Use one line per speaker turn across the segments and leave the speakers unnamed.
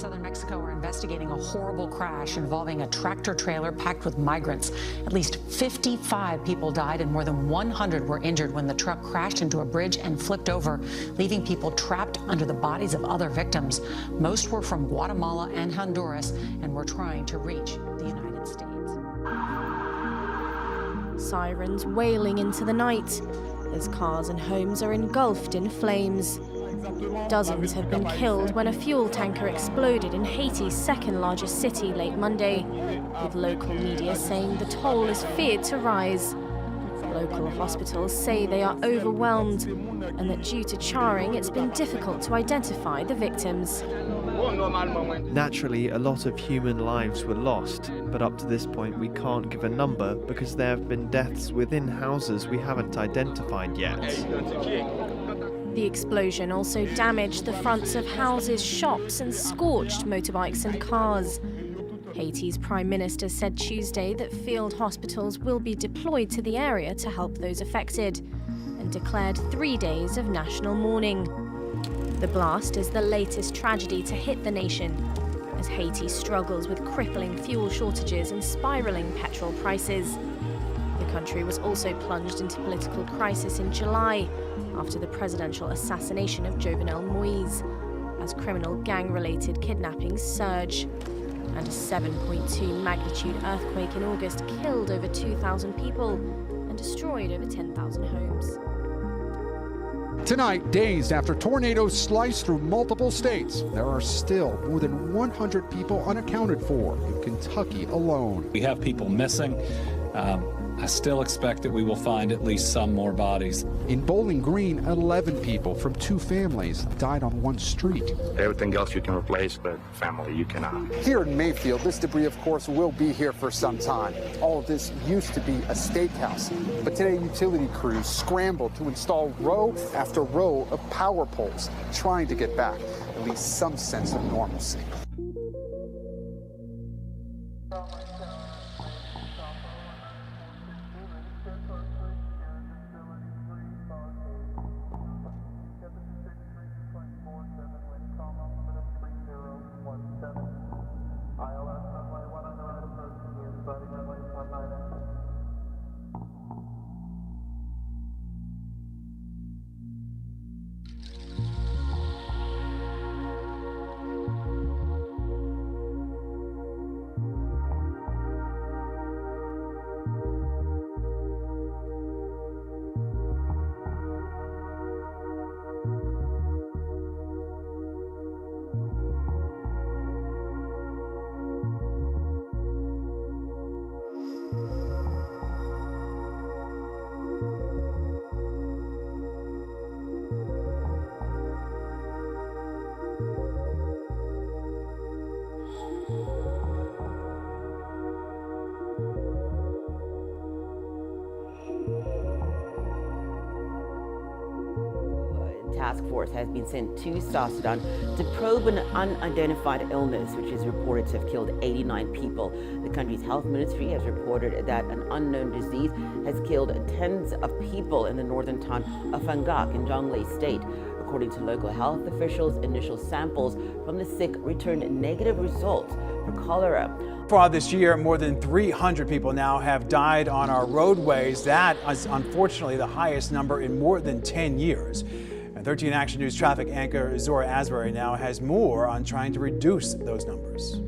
southern Mexico are investigating a horrible crash involving a tractor trailer packed with migrants. At least 55 people died and more than 100 were injured when the truck crashed into a bridge and flipped over, leaving people trapped under the bodies of other victims. Most were from Guatemala and Honduras and were trying to reach the United States.
Sirens wailing into the night as cars and homes are engulfed in flames. Dozens have been killed when a fuel tanker exploded in Haiti's second largest city late Monday, with local media saying the toll is feared to rise. Local hospitals say they are overwhelmed and that due to charring, it's been difficult to identify the victims.
Naturally, a lot of human lives were lost, but up to this point we can't give a number because there have been deaths within houses we haven't identified yet.
The explosion also damaged the fronts of houses, shops, and scorched motorbikes and cars. Haiti's Prime Minister said Tuesday that field hospitals will be deployed to the area to help those affected, and declared 3 days of national mourning. The blast is the latest tragedy to hit the nation, as Haiti struggles with crippling fuel shortages and spiraling petrol prices. The country was also plunged into political crisis in July after the presidential assassination of Jovenel Moïse, as criminal gang-related kidnappings surge. And a 7.2 magnitude earthquake in August killed over 2,000 people and destroyed over 10,000 homes.
Tonight, days after tornadoes sliced through multiple states, there are still more than 100 people unaccounted for in Kentucky alone.
We have people missing. I still expect that we will find at least some more bodies.
In Bowling Green, 11 people from 2 families died on one street.
Everything else you can replace, but family you cannot.
Here in Mayfield, this debris, of course, will be here for some time. All of this used to be a steakhouse, but today utility crews scrambled to install row after row of power poles, trying to get back at least some sense of normalcy.
Task force has been sent to South Sudan to probe an unidentified illness which is reported to have killed 89 people. The country's health ministry has reported that an unknown disease has killed tens of people in the northern town of Fangak in Jonglei State. According to local health officials, initial samples from the sick returned negative results for cholera.
Far this year, more than 300 people now have died on our roadways. That is unfortunately the highest number in more than 10 years. 13 Action News traffic anchor Zora Asbury now has more on trying to reduce those numbers.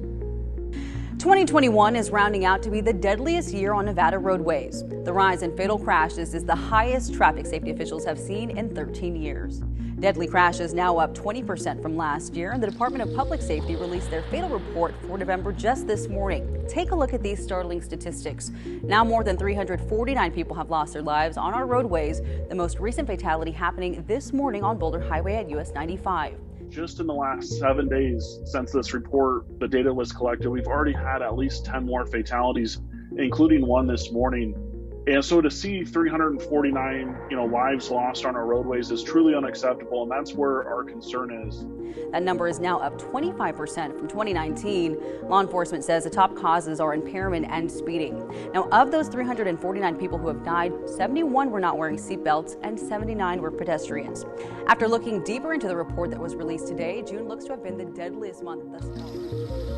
2021 is rounding out to be the deadliest year on Nevada roadways. The rise in fatal crashes is the highest traffic safety officials have seen in 13 years. Deadly crashes now up 20% from last year, and the Department of Public Safety released their fatal report for November just this morning. Take a look at these startling statistics. Now more than 349 people have lost their lives on our roadways, the most recent fatality happening this morning on Boulder Highway at US 95.
Just in the last 7 days since this report, the data was collected, we've already had at least 10 more fatalities, including one this morning. And so to see 349, lives lost on our roadways is truly unacceptable, and that's where our concern is.
That number is now up 25% from 2019. Law enforcement says the top causes are impairment and speeding. Now, of those 349 people who have died, 71 were not wearing seatbelts and 79 were pedestrians. After looking deeper into the report that was released today, June looks to have been the deadliest month thus far.